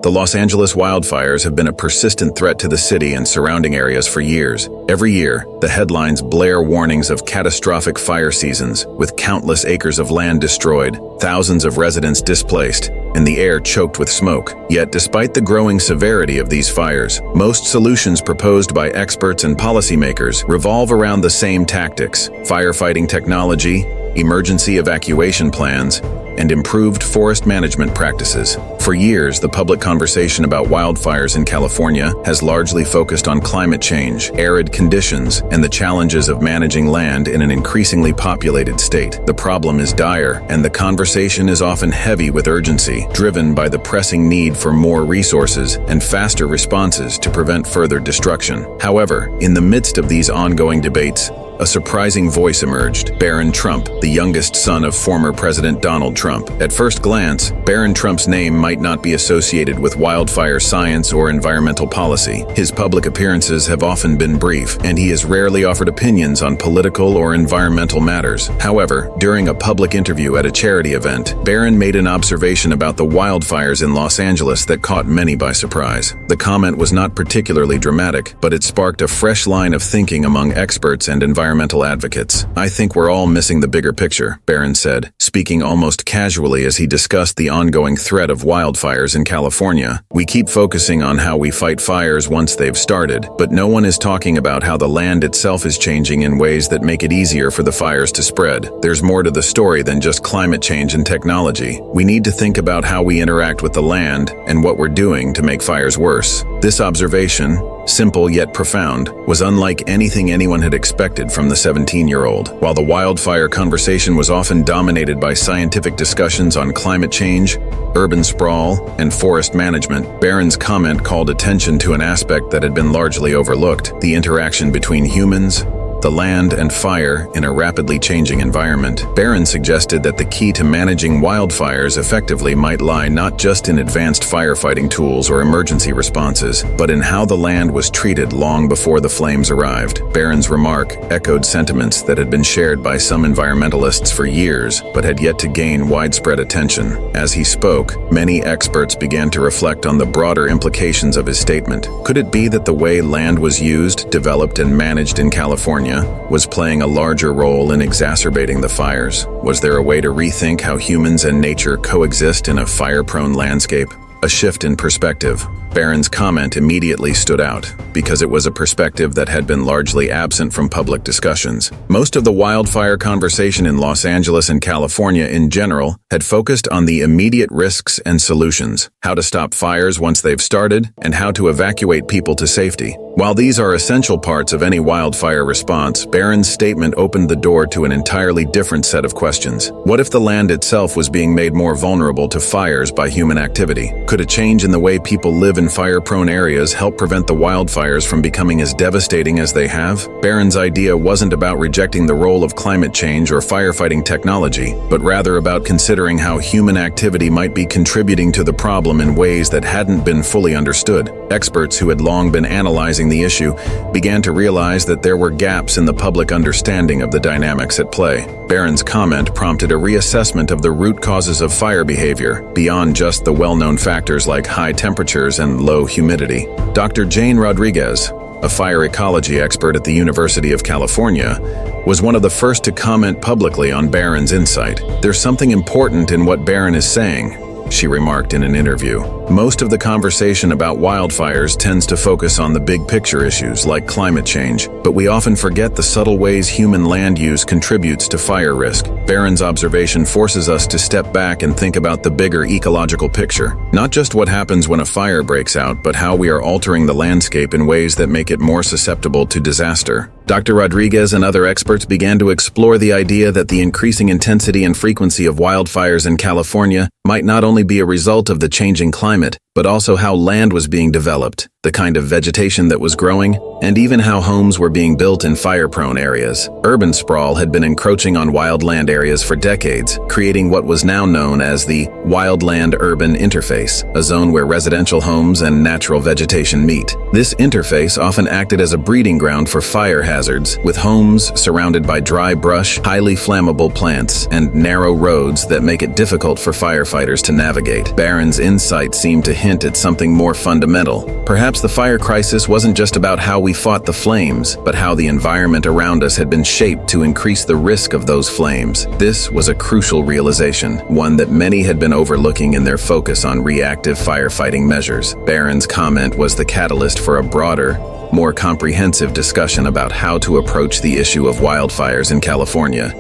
The Los Angeles wildfires have been a persistent threat to the city and surrounding areas for years. Every year, the headlines blare warnings of catastrophic fire seasons, with countless acres of land destroyed, thousands of residents displaced, and the air choked with smoke. Yet, despite the growing severity of these fires, most solutions proposed by experts and policymakers revolve around the same tactics: firefighting technology, emergency evacuation plans, and improved forest management practices. For years, the public conversation about wildfires in California has largely focused on climate change, arid conditions, and the challenges of managing land in an increasingly populated state. The problem is dire, and the conversation is often heavy with urgency, driven by the pressing need for more resources and faster responses to prevent further destruction. However, in the midst of these ongoing debates, a surprising voice emerged: Barron Trump, the youngest son of former President Donald Trump. At first glance, Barron Trump's name might not be associated with wildfire science or environmental policy. His public appearances have often been brief, and he has rarely offered opinions on political or environmental matters. However, during a public interview at a charity event, Barron made an observation about the wildfires in Los Angeles that caught many by surprise. The comment was not particularly dramatic, but it sparked a fresh line of thinking among experts and environmental advocates. "I think we're all missing the bigger picture," Barron said, speaking almost casually as he discussed the ongoing threat of wildfires in California. "We keep focusing on how we fight fires once they've started, but no one is talking about how the land itself is changing in ways that make it easier for the fires to spread. There's more to the story than just climate change and technology. We need to think about how we interact with the land and what we're doing to make fires worse." This observation, simple yet profound, was unlike anything anyone had expected from the 17-year-old. While the wildfire conversation was often dominated by scientific discussions on climate change, urban sprawl, and forest management, Barron's comment called attention to an aspect that had been largely overlooked: the interaction between humans, the land, and fire in a rapidly changing environment. Barron suggested that the key to managing wildfires effectively might lie not just in advanced firefighting tools or emergency responses, but in how the land was treated long before the flames arrived. Barron's remark echoed sentiments that had been shared by some environmentalists for years, but had yet to gain widespread attention. As he spoke, many experts began to reflect on the broader implications of his statement. Could it be that the way land was used, developed, and managed in California was playing a larger role in exacerbating the fires? Was there a way to rethink how humans and nature coexist in a fire-prone landscape? A shift in perspective. Barron's comment immediately stood out, because it was a perspective that had been largely absent from public discussions. Most of the wildfire conversation in Los Angeles and California in general had focused on the immediate risks and solutions: how to stop fires once they've started, and how to evacuate people to safety. While these are essential parts of any wildfire response, Barron's statement opened the door to an entirely different set of questions. What if the land itself was being made more vulnerable to fires by human activity? Could a change in the way people live in fire-prone areas help prevent the wildfires from becoming as devastating as they have? Barron's idea wasn't about rejecting the role of climate change or firefighting technology, but rather about considering how human activity might be contributing to the problem in ways that hadn't been fully understood. Experts who had long been analyzing the issue began to realize that there were gaps in the public understanding of the dynamics at play. Barron's comment prompted a reassessment of the root causes of fire behavior, beyond just the well-known factors like high temperatures and low humidity. Dr. Jane Rodriguez, a fire ecology expert at the University of California, was one of the first to comment publicly on Barron's insight. "There's something important in what Barron is saying," she remarked in an interview. "Most of the conversation about wildfires tends to focus on the big picture issues like climate change, but we often forget the subtle ways human land use contributes to fire risk. Barron's observation forces us to step back and think about the bigger ecological picture. Not just what happens when a fire breaks out, but how we are altering the landscape in ways that make it more susceptible to disaster." Dr. Rodriguez and other experts began to explore the idea that the increasing intensity and frequency of wildfires in California might not only be a result of the changing climate, but also how land was being developed, the kind of vegetation that was growing, and even how homes were being built in fire-prone areas. Urban sprawl had been encroaching on wildland areas for decades, creating what was now known as the wildland-urban interface, a zone where residential homes and natural vegetation meet. This interface often acted as a breeding ground for fire hazards, with homes surrounded by dry brush, highly flammable plants, and narrow roads that make it difficult for firefighters to navigate. Barron's insight seemed to hint at something more fundamental. Perhaps the fire crisis wasn't just about how we fought the flames, but how the environment around us had been shaped to increase the risk of those flames. This was a crucial realization, one that many had been overlooking in their focus on reactive firefighting measures. Barron's comment was the catalyst for a broader, more comprehensive discussion about how to approach the issue of wildfires in California.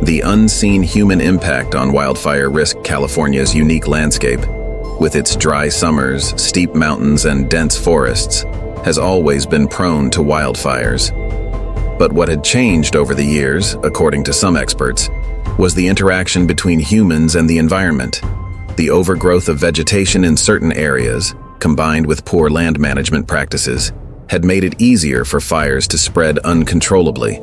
The unseen human impact on wildfire risk. California's unique landscape, with its dry summers, steep mountains, and dense forests, has always been prone to wildfires. But what had changed over the years, according to some experts, was the interaction between humans and the environment. The overgrowth of vegetation in certain areas, combined with poor land management practices, had made it easier for fires to spread uncontrollably.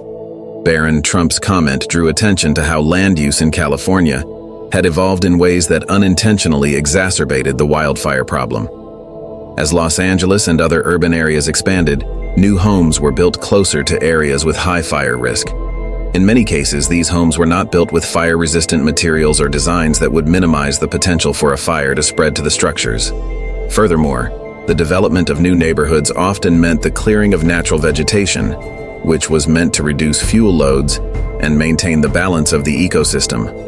Barron Trump's comment drew attention to how land use in California had evolved in ways that unintentionally exacerbated the wildfire problem. As Los Angeles and other urban areas expanded, new homes were built closer to areas with high fire risk. In many cases, these homes were not built with fire-resistant materials or designs that would minimize the potential for a fire to spread to the structures. Furthermore, the development of new neighborhoods often meant the clearing of natural vegetation, which was meant to reduce fuel loads and maintain the balance of the ecosystem.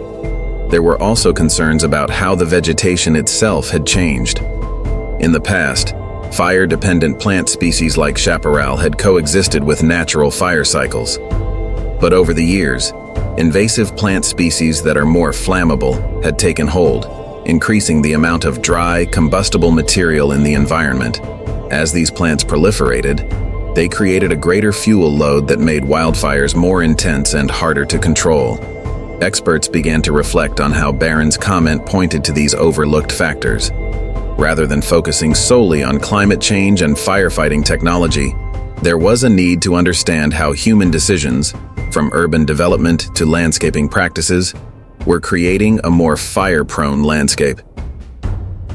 There were also concerns about how the vegetation itself had changed. In the past, fire-dependent plant species like chaparral had coexisted with natural fire cycles. But over the years, invasive plant species that are more flammable had taken hold, increasing the amount of dry, combustible material in the environment. As these plants proliferated, they created a greater fuel load that made wildfires more intense and harder to control. Experts began to reflect on how Barron's comment pointed to these overlooked factors. Rather than focusing solely on climate change and firefighting technology, there was a need to understand how human decisions, from urban development to landscaping practices, were creating a more fire-prone landscape.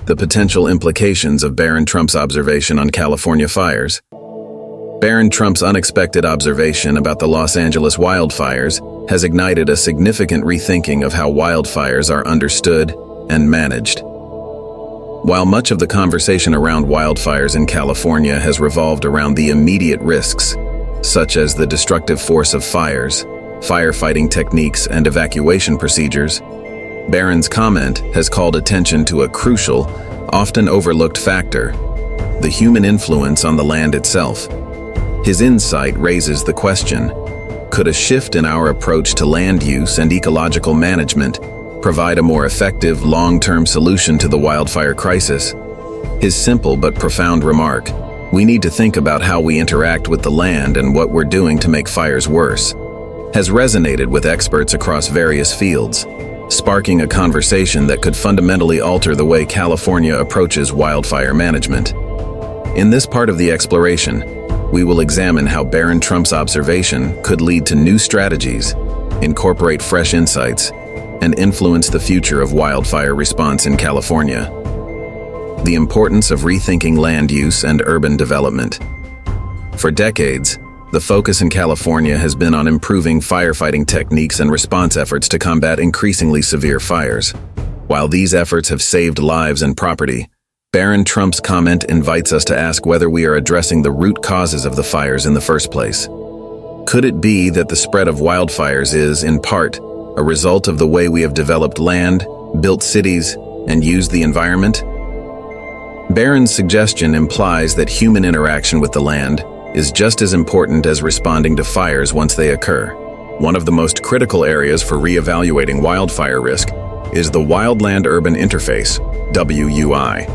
The potential implications of Barron Trump's observation on California fires. Barron Trump's unexpected observation about the Los Angeles wildfires has ignited a significant rethinking of how wildfires are understood and managed. While much of the conversation around wildfires in California has revolved around the immediate risks, such as the destructive force of fires, firefighting techniques, and evacuation procedures, Barron's comment has called attention to a crucial, often overlooked factor: the human influence on the land itself. His insight raises the question, could a shift in our approach to land use and ecological management provide a more effective long-term solution to the wildfire crisis? His simple but profound remark, "We need to think about how we interact with the land and what we're doing to make fires worse," has resonated with experts across various fields, sparking a conversation that could fundamentally alter the way California approaches wildfire management. In this part of the exploration, we will examine how Barron Trump's observation could lead to new strategies, incorporate fresh insights, and influence the future of wildfire response in California. The importance of rethinking land use and urban development. For decades, the focus in California has been on improving firefighting techniques and response efforts to combat increasingly severe fires. While these efforts have saved lives and property, Barron Trump's comment invites us to ask whether we are addressing the root causes of the fires in the first place. Could it be that the spread of wildfires is, in part, a result of the way we have developed land, built cities, and used the environment? Barron's suggestion implies that human interaction with the land is just as important as responding to fires once they occur. One of the most critical areas for reevaluating wildfire risk is the Wildland-Urban Interface, WUI.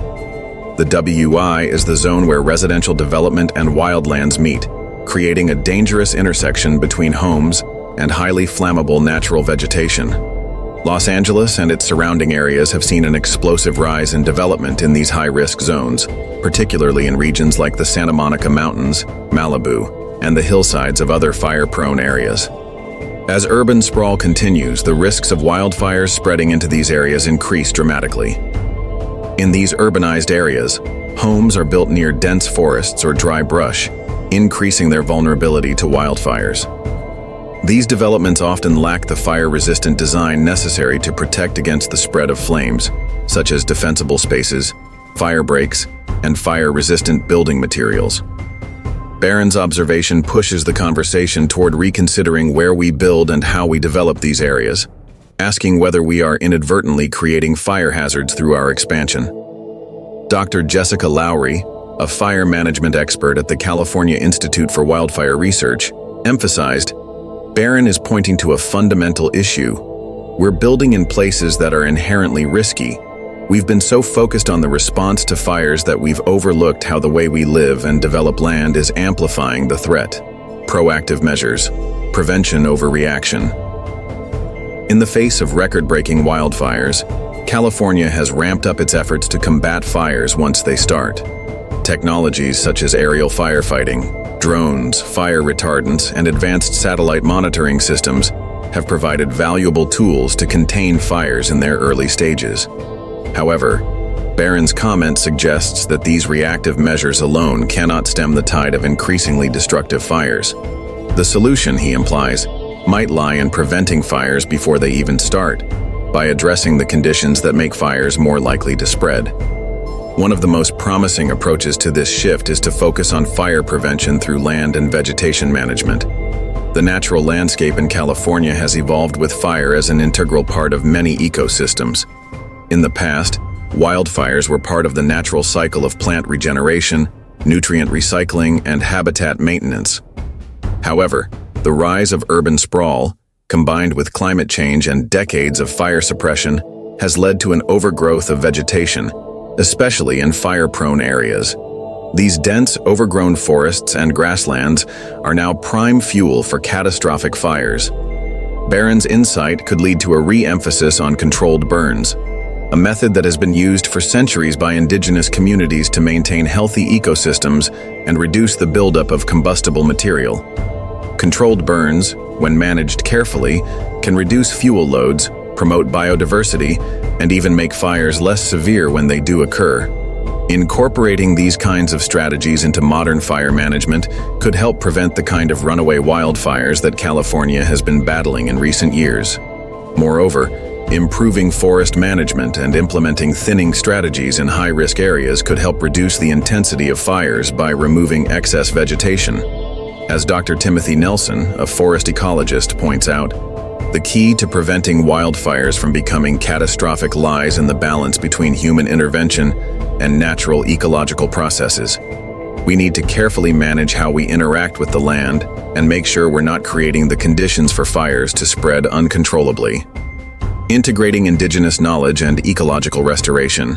The WUI is the zone where residential development and wildlands meet, creating a dangerous intersection between homes and highly flammable natural vegetation. Los Angeles and its surrounding areas have seen an explosive rise in development in these high-risk zones, particularly in regions like the Santa Monica Mountains, Malibu, and the hillsides of other fire-prone areas. As urban sprawl continues, the risks of wildfires spreading into these areas increase dramatically. In these urbanized areas, homes are built near dense forests or dry brush, increasing their vulnerability to wildfires. These developments often lack the fire-resistant design necessary to protect against the spread of flames, such as defensible spaces, fire breaks, and fire-resistant building materials. Barron's observation pushes the conversation toward reconsidering where we build and how we develop these areas, asking whether we are inadvertently creating fire hazards through our expansion. Dr. Jessica Lowry, a fire management expert at the California Institute for Wildfire Research, emphasized, Barron is pointing to a fundamental issue. We're building in places that are inherently risky. We've been so focused on the response to fires that we've overlooked how the way we live and develop land is amplifying the threat. Proactive measures, prevention over reaction. In the face of record-breaking wildfires, California has ramped up its efforts to combat fires once they start. Technologies such as aerial firefighting, drones, fire retardants, and advanced satellite monitoring systems have provided valuable tools to contain fires in their early stages. However, Barron's comment suggests that these reactive measures alone cannot stem the tide of increasingly destructive fires. The solution, he implies, might lie in preventing fires before they even start, by addressing the conditions that make fires more likely to spread. One of the most promising approaches to this shift is to focus on fire prevention through land and vegetation management. The natural landscape in California has evolved with fire as an integral part of many ecosystems. In the past, wildfires were part of the natural cycle of plant regeneration, nutrient recycling, and habitat maintenance. However, the rise of urban sprawl, combined with climate change and decades of fire suppression, has led to an overgrowth of vegetation, especially in fire-prone areas. These dense, overgrown forests and grasslands are now prime fuel for catastrophic fires. Barron's insight could lead to a re-emphasis on controlled burns, a method that has been used for centuries by indigenous communities to maintain healthy ecosystems and reduce the buildup of combustible material. Controlled burns, when managed carefully, can reduce fuel loads, promote biodiversity, and even make fires less severe when they do occur. Incorporating these kinds of strategies into modern fire management could help prevent the kind of runaway wildfires that California has been battling in recent years. Moreover, improving forest management and implementing thinning strategies in high-risk areas could help reduce the intensity of fires by removing excess vegetation. As Dr. Timothy Nelson, a forest ecologist, points out, the key to preventing wildfires from becoming catastrophic lies in the balance between human intervention and natural ecological processes. We need to carefully manage how we interact with the land and make sure we're not creating the conditions for fires to spread uncontrollably. Integrating indigenous knowledge and ecological restoration.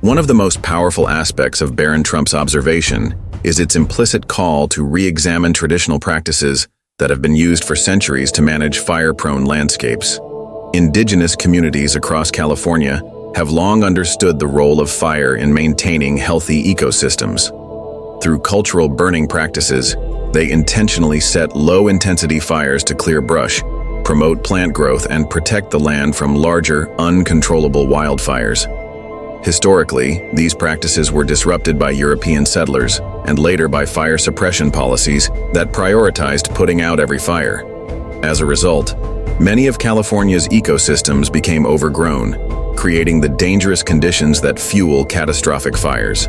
One of the most powerful aspects of Barron Trump's observation is its implicit call to re-examine traditional practices that have been used for centuries to manage fire-prone landscapes. Indigenous communities across California have long understood the role of fire in maintaining healthy ecosystems. Through cultural burning practices, they intentionally set low-intensity fires to clear brush, promote plant growth, and protect the land from larger, uncontrollable wildfires. Historically, these practices were disrupted by European settlers and later by fire suppression policies that prioritized putting out every fire. As a result, many of California's ecosystems became overgrown, creating the dangerous conditions that fuel catastrophic fires.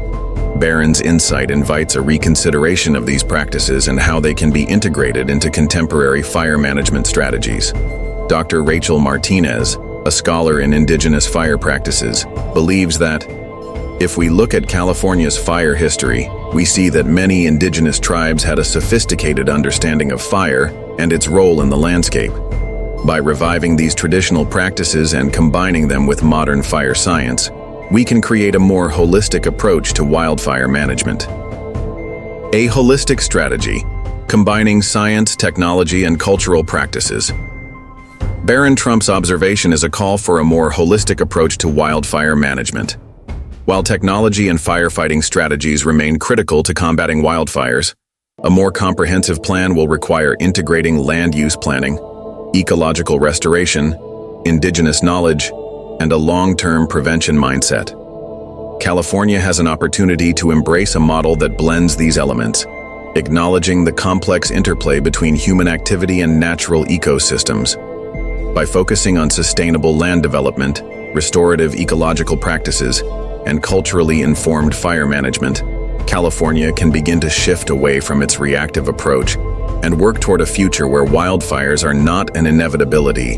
Barron's insight invites a reconsideration of these practices and how they can be integrated into contemporary fire management strategies. Dr. Rachel Martinez, a scholar in indigenous fire practices, believes that if we look at California's fire history, we see that many indigenous tribes had a sophisticated understanding of fire and its role in the landscape. By reviving these traditional practices and combining them with modern fire science, we can create a more holistic approach to wildfire management. A holistic strategy, combining science, technology, and cultural practices. Barron Trump's observation is a call for a more holistic approach to wildfire management. While technology and firefighting strategies remain critical to combating wildfires, a more comprehensive plan will require integrating land use planning, ecological restoration, indigenous knowledge, and a long-term prevention mindset. California has an opportunity to embrace a model that blends these elements, acknowledging the complex interplay between human activity and natural ecosystems. By focusing on sustainable land development, restorative ecological practices, and culturally informed fire management, California can begin to shift away from its reactive approach and work toward a future where wildfires are not an inevitability,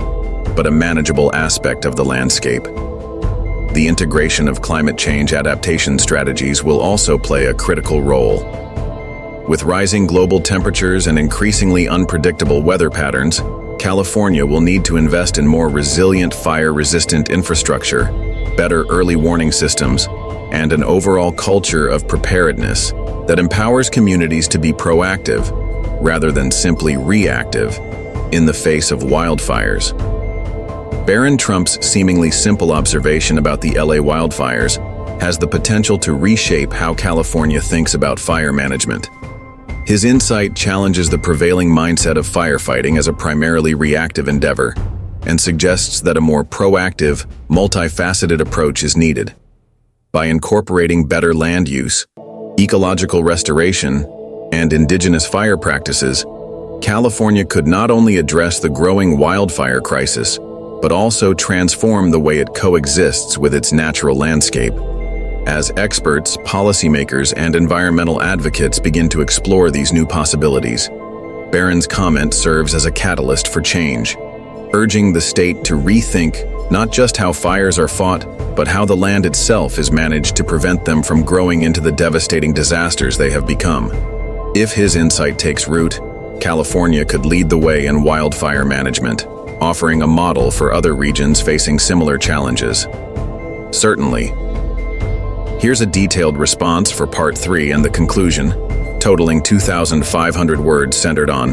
but a manageable aspect of the landscape. The integration of climate change adaptation strategies will also play a critical role. With rising global temperatures and increasingly unpredictable weather patterns, California will need to invest in more resilient fire-resistant infrastructure, better early warning systems, and an overall culture of preparedness that empowers communities to be proactive, rather than simply reactive, in the face of wildfires. Barron Trump's seemingly simple observation about the LA wildfires has the potential to reshape how California thinks about fire management. His insight challenges the prevailing mindset of firefighting as a primarily reactive endeavor and suggests that a more proactive, multifaceted approach is needed. By incorporating better land use, ecological restoration, and indigenous fire practices, California could not only address the growing wildfire crisis, but also transform the way it coexists with its natural landscape. As experts, policymakers, and environmental advocates begin to explore these new possibilities, Barron's comment serves as a catalyst for change, urging the state to rethink not just how fires are fought, but how the land itself is managed to prevent them from growing into the devastating disasters they have become. If his insight takes root, California could lead the way in wildfire management, offering a model for other regions facing similar challenges. Certainly. Here's a detailed response for Part 3 and the conclusion, totaling 2,500 words centered on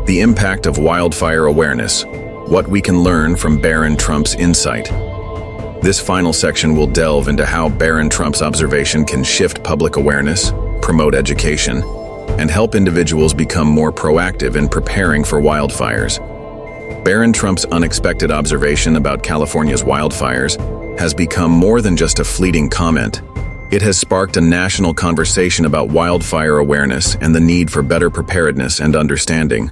the impact of wildfire awareness, what we can learn from Barron Trump's insight. This final section will delve into how Barron Trump's observation can shift public awareness, promote education, and help individuals become more proactive in preparing for wildfires. Barron Trump's unexpected observation about California's wildfires has become more than just a fleeting comment. It has sparked a national conversation about wildfire awareness and the need for better preparedness and understanding.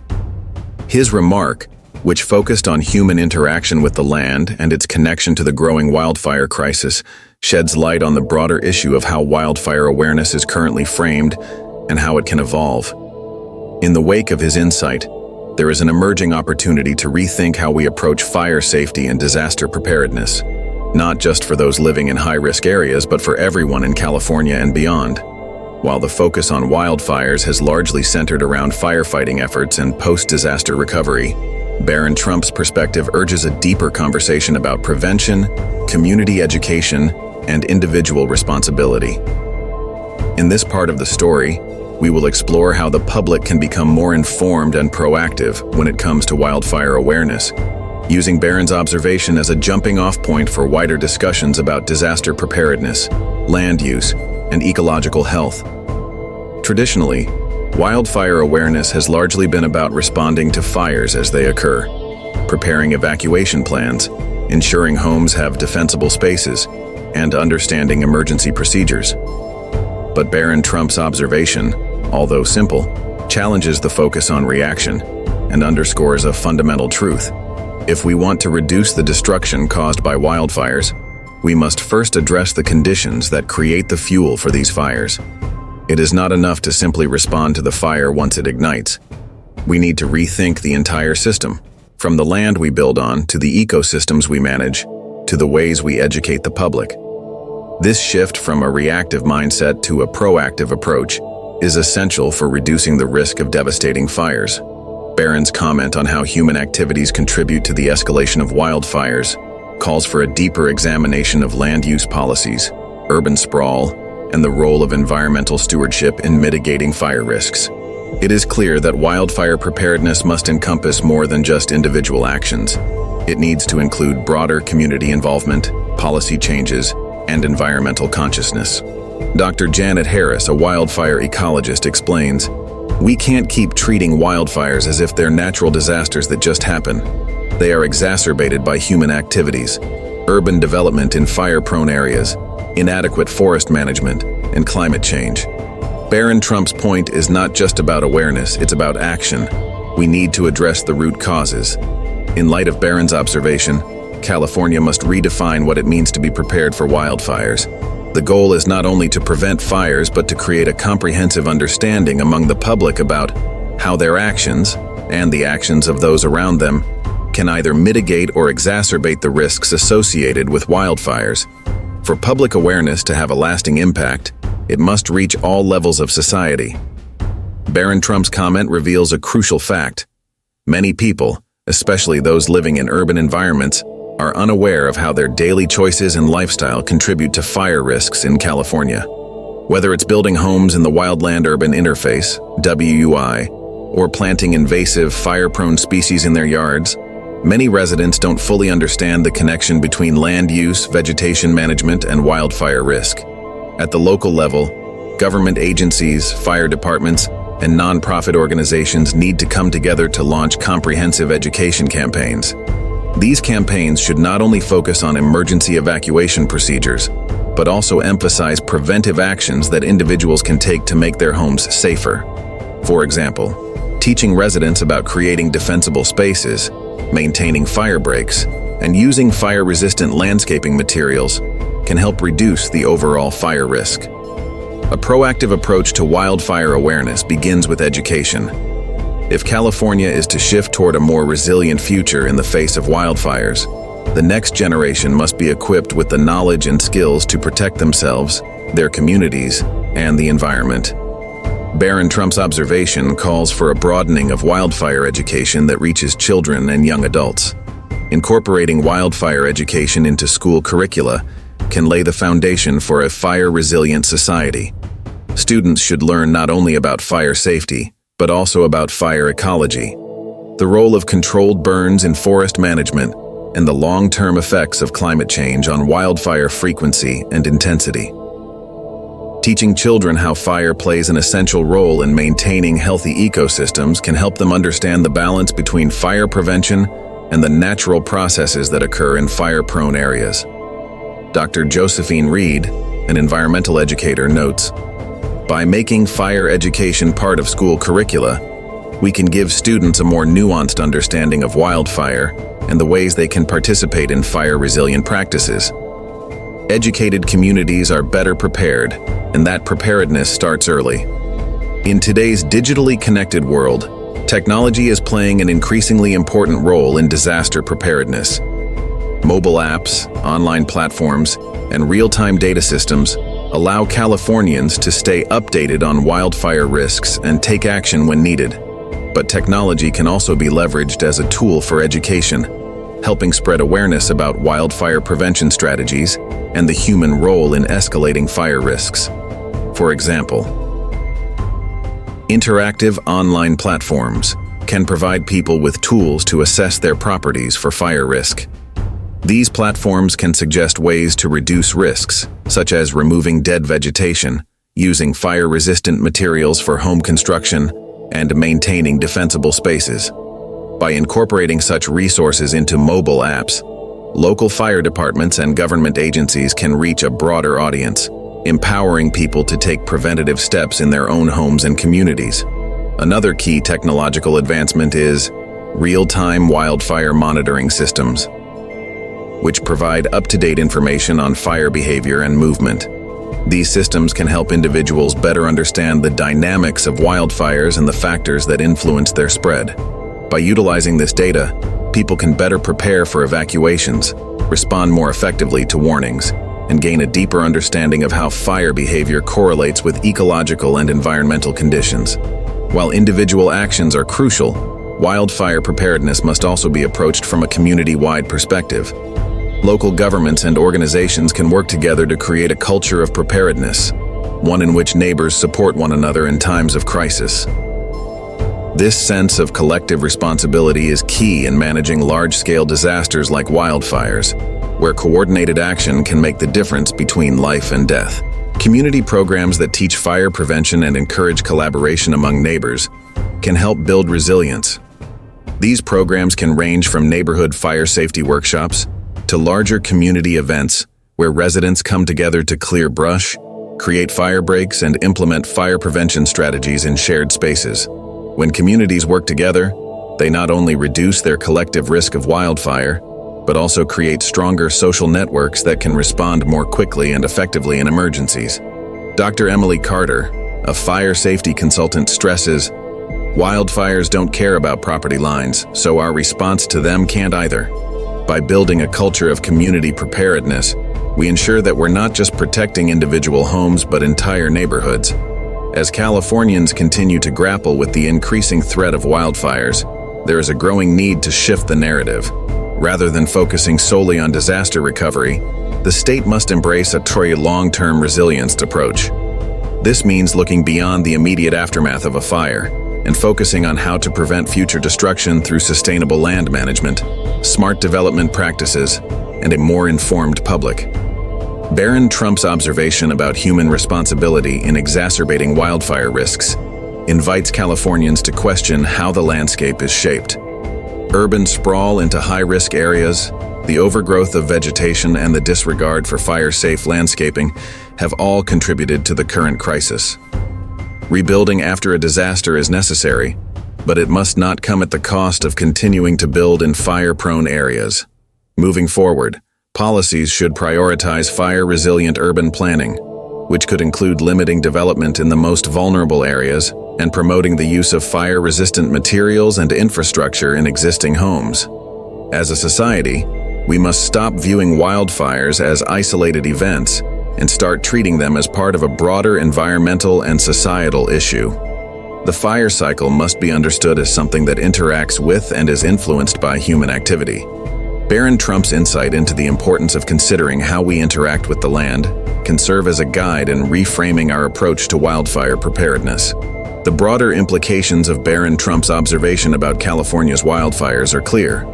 His remark, which focused on human interaction with the land and its connection to the growing wildfire crisis, sheds light on the broader issue of how wildfire awareness is currently framed and how it can evolve. In the wake of his insight, there is an emerging opportunity to rethink how we approach fire safety and disaster preparedness, not just for those living in high-risk areas, but for everyone in California and beyond. While the focus on wildfires has largely centered around firefighting efforts and post-disaster recovery, Barron Trump's perspective urges a deeper conversation about prevention, community education, and individual responsibility. In this part of the story, we will explore how the public can become more informed and proactive when it comes to wildfire awareness, using Barron's observation as a jumping-off point for wider discussions about disaster preparedness, land use, and ecological health. Traditionally, wildfire awareness has largely been about responding to fires as they occur, preparing evacuation plans, ensuring homes have defensible spaces, and understanding emergency procedures. But Barron Trump's observation, although simple, challenges the focus on reaction and underscores a fundamental truth. If we want to reduce the destruction caused by wildfires, we must first address the conditions that create the fuel for these fires. It is not enough to simply respond to the fire once it ignites. We need to rethink the entire system, from the land we build on to the ecosystems we manage, to the ways we educate the public. This shift from a reactive mindset to a proactive approach is essential for reducing the risk of devastating fires. Barron's comment on how human activities contribute to the escalation of wildfires calls for a deeper examination of land use policies, urban sprawl, and the role of environmental stewardship in mitigating fire risks. It is clear that wildfire preparedness must encompass more than just individual actions. It needs to include broader community involvement, policy changes, and environmental consciousness. Dr. Janet Harris, a wildfire ecologist, explains, "We can't keep treating wildfires as if they're natural disasters that just happen. They are exacerbated by human activities, urban development in fire-prone areas, inadequate forest management, and climate change." Barron Trump's point is not just about awareness, it's about action. We need to address the root causes. In light of Barron's observation, California must redefine what it means to be prepared for wildfires. The goal is not only to prevent fires but to create a comprehensive understanding among the public about how their actions, and the actions of those around them, can either mitigate or exacerbate the risks associated with wildfires. For public awareness to have a lasting impact, it must reach all levels of society. Barron Trump's comment reveals a crucial fact. Many people, especially those living in urban environments, are unaware of how their daily choices and lifestyle contribute to fire risks in California. Whether it's building homes in the wildland-urban interface, WUI, or planting invasive, fire-prone species in their yards, many residents don't fully understand the connection between land use, vegetation management, and wildfire risk. At the local level, government agencies, fire departments, and nonprofit organizations need to come together to launch comprehensive education campaigns. These campaigns should not only focus on emergency evacuation procedures, but also emphasize preventive actions that individuals can take to make their homes safer. For example, teaching residents about creating defensible spaces, maintaining fire breaks, and using fire-resistant landscaping materials can help reduce the overall fire risk. A proactive approach to wildfire awareness begins with education. If California is to shift toward a more resilient future in the face of wildfires, the next generation must be equipped with the knowledge and skills to protect themselves, their communities, and the environment. Barron Trump's observation calls for a broadening of wildfire education that reaches children and young adults. Incorporating wildfire education into school curricula can lay the foundation for a fire-resilient society. Students should learn not only about fire safety, but also about fire ecology, the role of controlled burns in forest management, and the long-term effects of climate change on wildfire frequency and intensity. Teaching children how fire plays an essential role in maintaining healthy ecosystems can help them understand the balance between fire prevention and the natural processes that occur in fire-prone areas. Dr. Josephine Reed, an environmental educator, notes, "By making fire education part of school curricula, we can give students a more nuanced understanding of wildfire and the ways they can participate in fire-resilient practices. Educated communities are better prepared, and that preparedness starts early." In today's digitally connected world, technology is playing an increasingly important role in disaster preparedness. Mobile apps, online platforms, and real-time data systems allow Californians to stay updated on wildfire risks and take action when needed. But technology can also be leveraged as a tool for education, helping spread awareness about wildfire prevention strategies and the human role in escalating fire risks. For example, interactive online platforms can provide people with tools to assess their properties for fire risk. These platforms can suggest ways to reduce risks, such as removing dead vegetation, using fire-resistant materials for home construction, and maintaining defensible spaces. By incorporating such resources into mobile apps, local fire departments and government agencies can reach a broader audience, empowering people to take preventative steps in their own homes and communities. Another key technological advancement is real-time wildfire monitoring systems, which provide up-to-date information on fire behavior and movement. These systems can help individuals better understand the dynamics of wildfires and the factors that influence their spread. By utilizing this data, people can better prepare for evacuations, respond more effectively to warnings, and gain a deeper understanding of how fire behavior correlates with ecological and environmental conditions. While individual actions are crucial, wildfire preparedness must also be approached from a community-wide perspective. Local governments and organizations can work together to create a culture of preparedness, one in which neighbors support one another in times of crisis. This sense of collective responsibility is key in managing large-scale disasters like wildfires, where coordinated action can make the difference between life and death. Community programs that teach fire prevention and encourage collaboration among neighbors can help build resilience. These programs can range from neighborhood fire safety workshops to larger community events where residents come together to clear brush, create fire breaks, and implement fire prevention strategies in shared spaces. When communities work together, they not only reduce their collective risk of wildfire, but also create stronger social networks that can respond more quickly and effectively in emergencies. Dr. Emily Carter, a fire safety consultant, stresses, "Wildfires don't care about property lines, so our response to them can't either." By building a culture of community preparedness, we ensure that we're not just protecting individual homes but entire neighborhoods. As Californians continue to grapple with the increasing threat of wildfires, there is a growing need to shift the narrative. Rather than focusing solely on disaster recovery, the state must embrace a long-term resilience approach. This means looking beyond the immediate aftermath of a fire and focusing on how to prevent future destruction through sustainable land management, smart development practices, and a more informed public. Barron Trump's observation about human responsibility in exacerbating wildfire risks invites Californians to question how the landscape is shaped. Urban sprawl into high-risk areas, the overgrowth of vegetation, and the disregard for fire-safe landscaping have all contributed to the current crisis. Rebuilding after a disaster is necessary, but it must not come at the cost of continuing to build in fire-prone areas. Moving forward, policies should prioritize fire-resilient urban planning, which could include limiting development in the most vulnerable areas and promoting the use of fire-resistant materials and infrastructure in existing homes. As a society, we must stop viewing wildfires as isolated events and start treating them as part of a broader environmental and societal issue. The fire cycle must be understood as something that interacts with and is influenced by human activity. Barron Trump's insight into the importance of considering how we interact with the land can serve as a guide in reframing our approach to wildfire preparedness. The broader implications of Barron Trump's observation about California's wildfires are clear.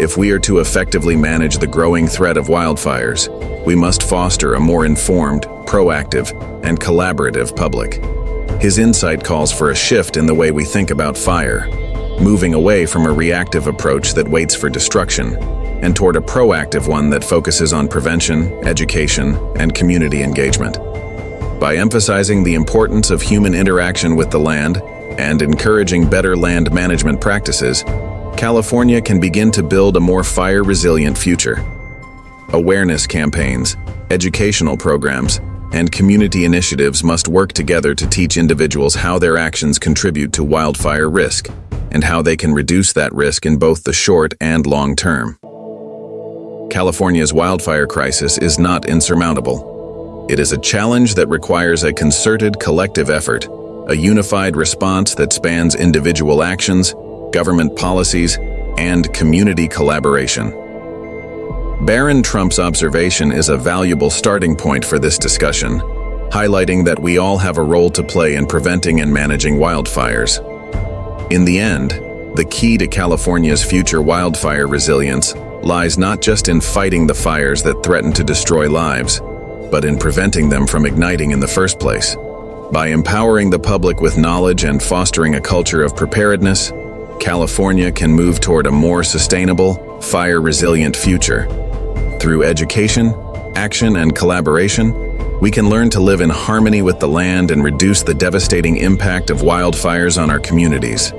If we are to effectively manage the growing threat of wildfires, we must foster a more informed, proactive, and collaborative public. His insight calls for a shift in the way we think about fire, moving away from a reactive approach that waits for destruction, and toward a proactive one that focuses on prevention, education, and community engagement. By emphasizing the importance of human interaction with the land and encouraging better land management practices, California can begin to build a more fire-resilient future. Awareness campaigns, educational programs, and community initiatives must work together to teach individuals how their actions contribute to wildfire risk and how they can reduce that risk in both the short and long term. California's wildfire crisis is not insurmountable. It is a challenge that requires a concerted collective effort, a unified response that spans individual actions, government policies, and community collaboration. Barron Trump's observation is a valuable starting point for this discussion, highlighting that we all have a role to play in preventing and managing wildfires. In the end, the key to California's future wildfire resilience lies not just in fighting the fires that threaten to destroy lives, but in preventing them from igniting in the first place. By empowering the public with knowledge and fostering a culture of preparedness, California can move toward a more sustainable, fire-resilient future. Through education, action, and collaboration, we can learn to live in harmony with the land and reduce the devastating impact of wildfires on our communities.